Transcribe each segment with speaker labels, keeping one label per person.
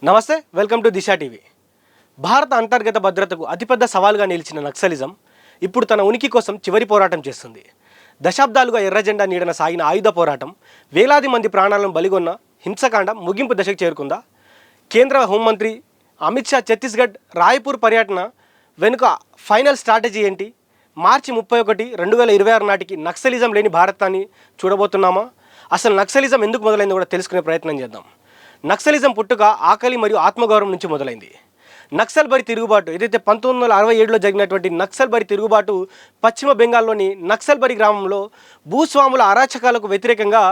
Speaker 1: నమస్తే, welcome to Disha TV. భారత అంతర్గత భద్రతకు అతిపెద్ద సవాల్గా నిలిచిన నక్సలిజం ఇప్పుడు తన ఉనికి కోసం చివరి పోరాటం చేస్తుంది. దశాబ్దాలుగా ఎర్ర జెండా నీడన సాగిన ఆయుధ పోరాటం, వేలాది మంది ప్రాణాలను బలిగొన్న హింసకాండం ముగింపు దశకు చేరుకుందా? కేంద్ర హోంమంత్రి అమిత్ షా ఛత్తీస్గఢ్ రాయ్పూర్ పర్యటన వెనుక ఫైనల్ స్ట్రాటజీ ఏంటి? మార్చి 31, 2026 నాటికి నక్సలిజం లేని భారతాన్ని చూడబోతున్నామా? అసలు నక్సలిజం ఎందుకు మొదలైందో కూడా తెలుసుకునే ప్రయత్నం చేద్దాం. నక్సలిజం పుట్టుక ఆకలి మరియు ఆత్మగౌరవం నుంచి మొదలైంది. నక్సల్ బరి తిరుగుబాటు ఏదైతే 1967లో జరిగినటువంటి నక్సల్ బరి తిరుగుబాటు పశ్చిమ బెంగాల్లోని నక్సల్ బరి గ్రామంలో భూస్వాముల అరాచకాలకు వ్యతిరేకంగా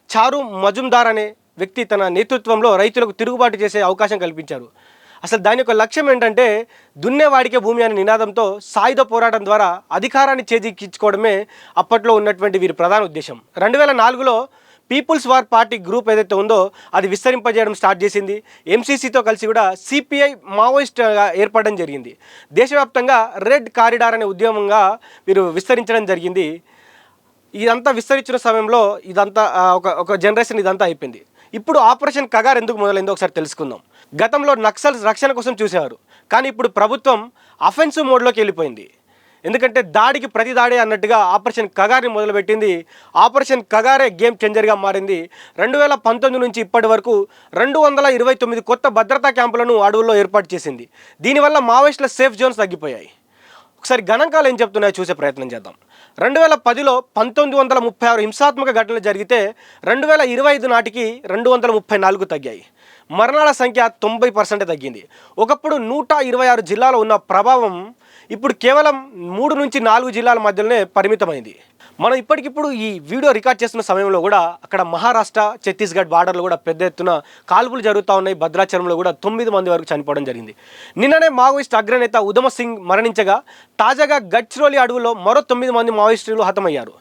Speaker 1: చారు మజుందార్ అనే వ్యక్తి తన నేతృత్వంలో రైతులకు తిరుగుబాటు చేసే అవకాశం కల్పించారు. అసలు దాని యొక్క లక్ష్యం ఏంటంటే దున్నేవాడికే భూమి అనే నినాదంతో సాయుధ పోరాటం ద్వారా అధికారాన్ని చేజిక్కించుకోవడమే అప్పట్లో ఉన్నటువంటి వీరి ప్రధాన ఉద్దేశం. 2004లో పీపుల్స్ వార్ పార్టీ గ్రూప్ ఏదైతే ఉందో అది విస్తరింపజేయడం స్టార్ట్ చేసింది. ఎంసీసీతో కలిసి కూడా సిపిఐ మావోయిస్ట్గా ఏర్పడడం జరిగింది. దేశవ్యాప్తంగా రెడ్ కారిడార్ అనే ఉద్యమంగా వీరు విస్తరించడం జరిగింది. ఇదంతా విస్తరించిన సమయంలో ఇదంతా ఒక జనరేషన్ ఇదంతా అయిపోయింది. ఇప్పుడు ఆపరేషన్ కగార్ ఎందుకు మొదలైందో ఒకసారి తెలుసుకుందాం. గతంలో నక్సల్స్ రక్షణ కోసం చూసేవారు, కానీ ఇప్పుడు ప్రభుత్వం అఫెన్సివ్ మోడ్లోకి వెళ్ళిపోయింది. ఎందుకంటే దాడికి ప్రతి దాడే అన్నట్టుగా ఆపరేషన్ కగార్ని మొదలుపెట్టింది. ఆపరేషన్ కగారే గేమ్ చేంజర్గా మారింది. 2019 నుంచి ఇప్పటి వరకు 229 కొత్త భద్రతా క్యాంపులను అడవుల్లో ఏర్పాటు చేసింది. దీనివల్ల మావోయిస్టుల సేఫ్ జోన్స్ తగ్గిపోయాయి. ఒకసారి గణాంకాలు ఏం చెప్తున్నాయో చూసే ప్రయత్నం చేద్దాం. 2010లో 1936 హింసాత్మక ఘటనలు జరిగితే 2025 నాటికి 234 తగ్గాయి. మరణాల సంఖ్య 90% తగ్గింది. ఒకప్పుడు 126 జిల్లాలో ఉన్న ప్రభావం ఇప్పుడు కేవలం 3 నుంచి 4 జిల్లాల మధ్యలోనే పరిమితమైంది. మనం ఇప్పటికిప్పుడు ఈ వీడియో రికార్డ్ చేస్తున్న సమయంలో కూడా అక్కడ మహారాష్ట్ర, ఛత్తీస్గఢ్ బార్డర్లో కూడా పెద్ద ఎత్తున కాల్పులు జరుగుతూ ఉన్నాయి. భద్రాచలంలో కూడా 9 మంది వరకు చనిపోవడం జరిగింది. నిన్ననే మావోయిస్ట్ అగ్రనేత ఉధమ సింగ్ మరణించగా తాజాగా గడ్చిరోలి అడవులో మరో 9 మంది మావోయిస్టులు హతమయ్యారు.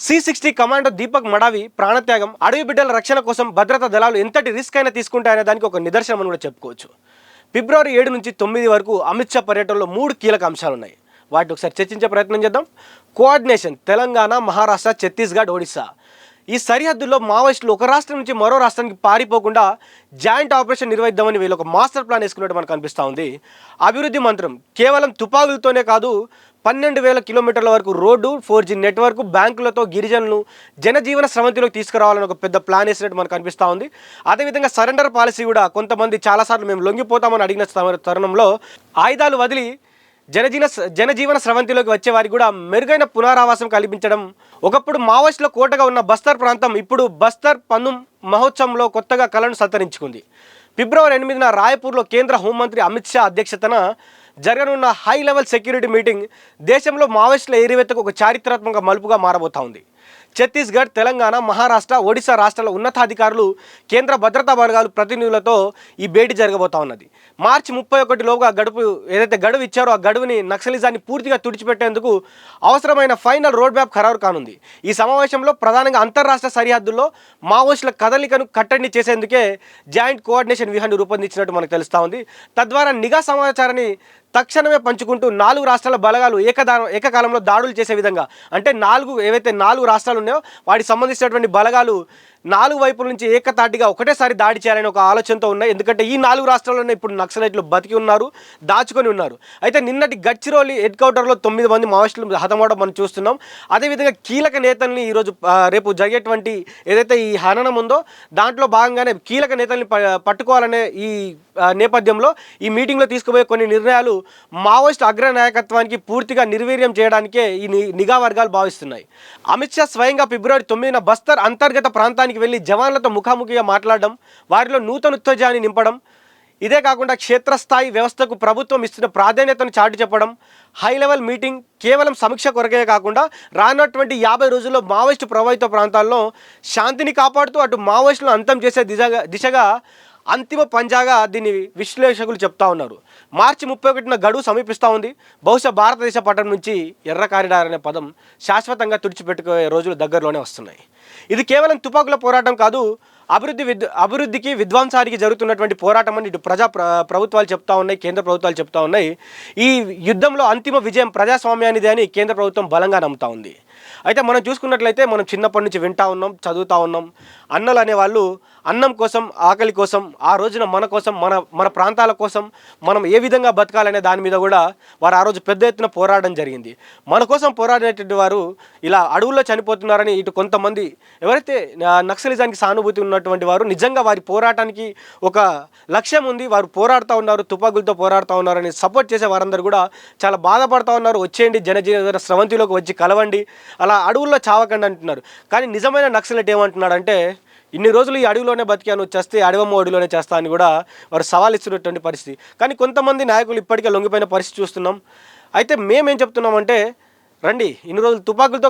Speaker 1: C60 కమాండో దీపక్ మడావి ప్రాణత్యాగం అడవి బిడ్డల రక్షణ కోసం భద్రతా దళాలు ఎంతటి రిస్క్ అయినా తీసుకుంటాయనే దానికి ఒక నిదర్శనం అని కూడా చెప్పుకోవచ్చు. ఫిబ్రవరి 7 నుంచి 9 వరకు అమిత్ షా పర్యటనలో 3 కీలక అంశాలు ఉన్నాయి. వాటిని ఒకసారి చర్చించే ప్రయత్నం చేద్దాం. కోఆర్డినేషన్ తెలంగాణ, మహారాష్ట్ర, ఛత్తీస్గఢ్, ఒడిశా ఈ సరిహద్దుల్లో మావోయిస్టులు ఒక రాష్ట్రం నుంచి మరో రాష్ట్రానికి పారిపోకుండా జాయింట్ ఆపరేషన్ నిర్వహిద్దామని వీళ్ళు ఒక మాస్టర్ ప్లాన్ వేసుకున్నట్టు మనకు అనిపిస్తూ ఉంది. అభివృద్ధి మంత్రం కేవలం తుపాకులతోనే కాదు, 12,000 కిలోమీటర్ల వరకు రోడ్డు, 4G నెట్వర్క్, బ్యాంకులతో గిరిజనులు జనజీవన స్రవంతిలోకి తీసుకురావాలని ఒక పెద్ద ప్లాన్ వేసినట్టు మనకు అనిపిస్తూ ఉంది. అదేవిధంగా సరెండర్ పాలసీ కూడా కొంతమంది చాలాసార్లు మేము లొంగిపోతామని అడిగిన తరుణంలో ఆయుధాలు వదిలి జనజీవన స్రవంతిలోకి వచ్చే వారికి కూడా మెరుగైన పునరావాసం కల్పించడం. ఒకప్పుడు మావోయిస్టుల కోటగా ఉన్న బస్తర్ ప్రాంతం ఇప్పుడు బస్తర్ పన్నుం మహోత్సవంలో కొత్తగా కళను సంతరించుకుంది. ఫిబ్రవరి 8న రాయ్పూర్లో కేంద్ర హోంమంత్రి అమిత్ షా అధ్యక్షతన జరగనున్న హై లెవెల్ సెక్యూరిటీ మీటింగ్ దేశంలో మావోయిస్టుల ఏరివేతకు ఒక చారిత్రాత్మక మలుపుగా మారబోతా ఉంది. ఛత్తీస్గఢ్, తెలంగాణ, మహారాష్ట్ర, ఒడిశా రాష్ట్రాల ఉన్నతాధికారులు, కేంద్ర భద్రతా బలగాలు ప్రతినిధులతో ఈ భేటీ జరగబోతా ఉన్నది. మార్చి 31లోగా గడువు ఇచ్చారో ఆ గడువుని నక్సలిజాన్ని పూర్తిగా తుడిచిపెట్టేందుకు అవసరమైన ఫైనల్ రోడ్ మ్యాప్ ఖరారు కానుంది. ఈ సమావేశంలో ప్రధానంగా అంతర్రాష్ట్ర సరిహద్దుల్లో మావోయిస్టుల కదలికను కట్టడి చేసేందుకే జాయింట్ కోఆర్డినేషన్ వ్యూహాన్ని రూపొందించినట్టు మనకు తెలుస్తూ ఉంది. తద్వారా నిఘా సమాచారాన్ని తక్షణమే పంచుకుంటూ 4 రాష్ట్రాల బలగాలు ఏకకాలంలో దాడులు చేసే విధంగా, అంటే 4 రాష్ట్రాలు ఉన్నాయో వాటికి సంబంధించినటువంటి బలగాలు 4 వైపుల నుంచి ఏకతాటిగా ఒకటేసారి దాడి చేయాలని ఒక ఆలోచనతో ఉన్నాయి. ఎందుకంటే ఈ 4 రాష్ట్రాల్లోనే ఇప్పుడు నక్సలైట్లు బతికి ఉన్నారు, దాచుకొని ఉన్నారు. అయితే నిన్నటి గడ్చిరోలి హెడ్ క్వార్టర్లో 9 మంది మావోయిస్టులు హతమవడం మనం చూస్తున్నాం. అదేవిధంగా కీలక నేతల్ని ఈరోజు రేపు జరిగేటువంటి ఏదైతే ఈ హననం ఉందో దాంట్లో భాగంగానే కీలక నేతల్ని పట్టుకోవాలనే ఈ నేపథ్యంలో ఈ మీటింగ్లో తీసుకుపోయే కొన్ని నిర్ణయాలు మావోయిస్ట్ అగ్ర నాయకత్వానికి పూర్తిగా నిర్వీర్యం చేయడానికే ఈ నిఘా వర్గాలు భావిస్తున్నాయి. అమిత్ షా స్వయంగా ఫిబ్రవరి 9న బస్తర్ అంతర్గత ప్రాంతానికి వెళ్ళి జవాన్లతో ముఖాముఖిగా మాట్లాడడం, వారిలో నూతన ఉత్తేజాన్ని నింపడం, ఇదే కాకుండా క్షేత్రస్థాయి వ్యవస్థకు ప్రభుత్వం ఇస్తున్న ప్రాధాన్యతను చాటి చెప్పడం, హై లెవెల్ మీటింగ్ కేవలం సమీక్ష కొరకే కాకుండా రానున్నటువంటి 50 రోజుల్లో మావోయిస్టు ప్రభావిత ప్రాంతాల్లో శాంతిని కాపాడుతూ అటు మావోయిస్టులను అంతం చేసే దిశగా అంతిమ పంజాగా దీన్ని విశ్లేషకులు చెప్తా ఉన్నారు. మార్చి 31న గడువు సమీపిస్తూ ఉంది. బహుశా భారతదేశ పట్టణం నుంచి ఎర్ర కారిడార్ అనే పదం శాశ్వతంగా తుడిచిపెట్టుకునే రోజులు దగ్గరలోనే వస్తున్నాయి. ఇది కేవలం తుపాకుల పోరాటం కాదు, అభివృద్ధికి విధ్వంసానికి జరుగుతున్నటువంటి పోరాటం అని ఇటు ప్రభుత్వాలు చెప్తా ఉన్నాయి, కేంద్ర ప్రభుత్వాలు చెప్తా ఉన్నాయి. ఈ యుద్ధంలో అంతిమ విజయం ప్రజాస్వామ్యానిదే అని కేంద్ర ప్రభుత్వం బలంగా నమ్ముతా ఉంది. అయితే మనం చూసుకున్నట్లయితే మనం చిన్నప్పటి నుంచి వింటూ ఉన్నాం, చదువుతూ ఉన్నాం, అన్నలు అనేవాళ్ళు అన్నం కోసం, ఆకలి కోసం, ఆ రోజున మన కోసం, మన మన ప్రాంతాల కోసం మనం ఏ విధంగా బతకాలనే దాని మీద కూడా వారు ఆ రోజు పెద్ద ఎత్తున పోరాడడం జరిగింది. మన కోసం పోరాడినటువంటి వారు ఇలా అడవుల్లో చనిపోతున్నారని ఇటు కొంతమంది ఎవరైతే నక్సలిజానికి సానుభూతి ఉన్నటువంటి వారు నిజంగా వారి పోరాటానికి ఒక లక్ష్యం ఉంది, వారు పోరాడుతూ ఉన్నారు, తుపాకులతో పోరాడుతూ ఉన్నారని సపోర్ట్ చేసే వారందరూ కూడా చాలా బాధపడుతూ ఉన్నారు. వచ్చేయండి జనజీవన స్రవంతిలోకి వచ్చి కలవండి, అలా అడవుల్లో చావకండి అంటున్నారు. కానీ నిజమైన నక్సలైట్ ఏమంటున్నాడంటే ఇన్ని రోజులు ఈ అడవిలోనే బతికాను, చేస్తే అడవమ్మ అడవిలోనే చేస్తా అని కూడా వారు సవాల్ ఇస్తున్నటువంటి పరిస్థితి. కానీ కొంతమంది నాయకులు ఇప్పటికే లొంగిపోయిన పరిస్థితి చూస్తున్నాం. అయితే మేమేం చెప్తున్నామంటే రండి, ఇన్ని రోజులు తుపాకులతో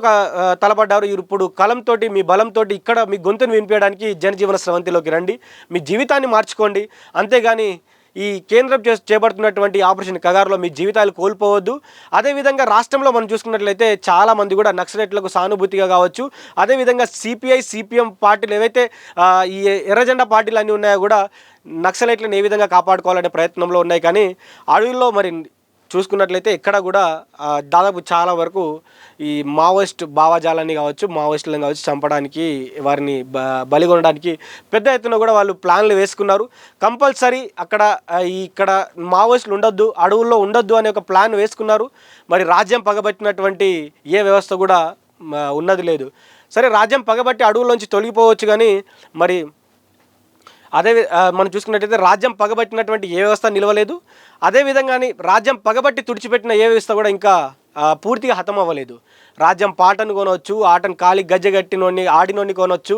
Speaker 1: తలపడ్డారు, ఇప్పుడు కలంతో మీ బలంతో ఇక్కడ మీ గొంతును వినిపించడానికి జనజీవన స్రవంతిలోకి రండి, మీ జీవితాన్ని మార్చుకోండి. అంతేగాని ఈ కేంద్రం చేపడుతున్నటువంటి ఆపరేషన్ కగారులో మీ జీవితాలు కోల్పోవద్దు. అదేవిధంగా రాష్ట్రంలో మనం చూసుకున్నట్లయితే చాలామంది కూడా నక్సలైట్లకు సానుభూతిగా కావచ్చు, అదేవిధంగా సిపిఐ సిపిఎం పార్టీలు ఏవైతే ఈ ఎర్రజెండా పార్టీలు అన్నీ ఉన్నాయో కూడా నక్సలైట్లను ఏ విధంగా కాపాడుకోవాలనే ప్రయత్నంలో ఉన్నాయి. కానీ అడవుల్లో మరి చూసుకున్నట్లయితే ఎక్కడ కూడా దాదాపు చాలా వరకు ఈ మావోయిస్ట్ భావజాలాన్ని కావచ్చు, మావోయిస్టులను కావచ్చు చంపడానికి, వారిని బలిగొనడానికి పెద్ద ఎత్తున కూడా వాళ్ళు ప్లాన్లు వేసుకున్నారు. కంపల్సరీ ఇక్కడ మావోయిస్టులు ఉండొద్దు, అడవుల్లో ఉండొద్దు అనే ఒక ప్లాన్ వేసుకున్నారు. మరి రాజ్యం పగబట్టినటువంటి ఏ వ్యవస్థ కూడా ఉన్నది లేదు. సరే, రాజ్యం పగబట్టి అడవుల్లోంచి తొలగిపోవచ్చు, కానీ మరి అదే మనం చూసుకున్నట్టయితే రాజ్యం పగబట్టినటువంటి ఏ వ్యవస్థ నిలవలేదు. అదేవిధంగాని రాజ్యం పగబట్టి తుడిచిపెట్టిన ఏ వ్యవస్థ కూడా ఇంకా పూర్తిగా హతం అవ్వలేదు. రాజ్యం పాటను కొనవచ్చు, ఆటను కాలి గజ్జగట్టినోడిని ఆడినోడిని కొనవచ్చు,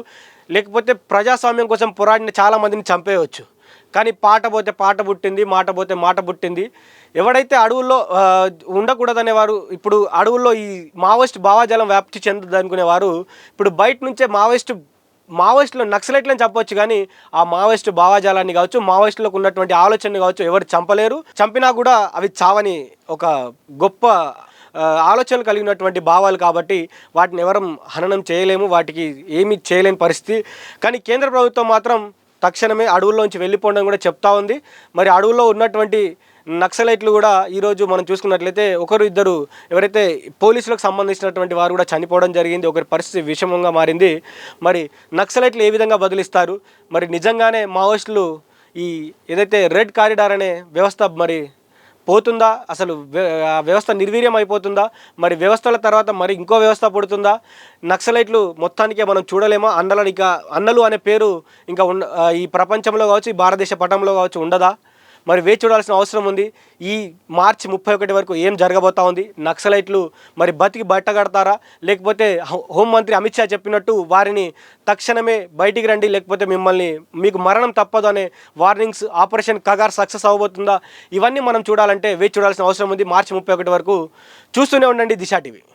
Speaker 1: లేకపోతే ప్రజాస్వామ్యం కోసం పోరాడిన చాలామందిని చంపేయవచ్చు. కానీ పాట పోతే పాట పుట్టింది, మాట పోతే మాట పుట్టింది. ఎవడైతే అడవుల్లో ఉండకూడదనేవారు, ఇప్పుడు అడవుల్లో ఈ మావోయిస్ట్ భావజాలం వ్యాప్తి చెందదనుకునేవారు ఇప్పుడు బయట నుంచే మావోయిస్టులు నక్సలైట్లని చెప్పవచ్చు, కానీ ఆ మావోయిస్టు భావజాలాన్ని కావచ్చు, మావోయిస్టులకు ఉన్నటువంటి ఆలోచనని కావచ్చు ఎవరు చంపలేరు. చంపినా కూడా అవి చావని ఒక గొప్ప ఆలోచనలు కలిగినటువంటి భావాలు కాబట్టి వాటిని ఎవరం హననం చేయలేము, వాటికి ఏమీ చేయలేని పరిస్థితి. కానీ కేంద్ర ప్రభుత్వం మాత్రం తక్షణమే అడవుల్లోంచి వెళ్ళిపోవడం కూడా చెప్తా ఉంది. మరి అడవుల్లో ఉన్నటువంటి నక్సలైట్లు కూడా ఈరోజు మనం చూసుకున్నట్లయితే ఒకరు ఇద్దరు ఎవరైతే పోలీసులకు సంబంధించినటువంటి వారు కూడా చనిపోవడం జరిగింది. ఒకరి పరిస్థితి విషమంగా మారింది. మరి నక్సలైట్లు ఏ విధంగా బదిలిస్తారు? మరి నిజంగానే మావోయిస్టులు ఈ ఏదైతే రెడ్ కారిడార్ అనే వ్యవస్థ మరి పోతుందా? అసలు వ్యవస్థ నిర్వీర్యం అయిపోతుందా? మరి వ్యవస్థల తర్వాత మరి ఇంకో వ్యవస్థ పుడుతుందా? నక్సలైట్లు మొత్తానికే మనం చూడలేమా? అన్నలు అనే పేరు ఇంకా ఈ ప్రపంచంలో కావచ్చు, ఈ భారతదేశ పటంలో కావచ్చు ఉండదా? మరి వేచి చూడాల్సిన అవసరం ఉంది. ఈ మార్చి 31 వరకు ఏం జరగబోతా ఉంది? నక్సలైట్లు మరి బతికి బట్టగడతారా, లేకపోతే హోంమంత్రి అమిత్ షా చెప్పినట్టు వారిని తక్షణమే బయటికి రండి, లేకపోతే మీకు మరణం తప్పదు అనే వార్నింగ్స్ ఆపరేషన్ కగార్ సక్సెస్ అవ్వబోతుందా? ఇవన్నీ మనం చూడాలంటే వేచి చూడాల్సిన అవసరం ఉంది. మార్చి 31 వరకు చూస్తూనే ఉండండి దిశ టీవీ.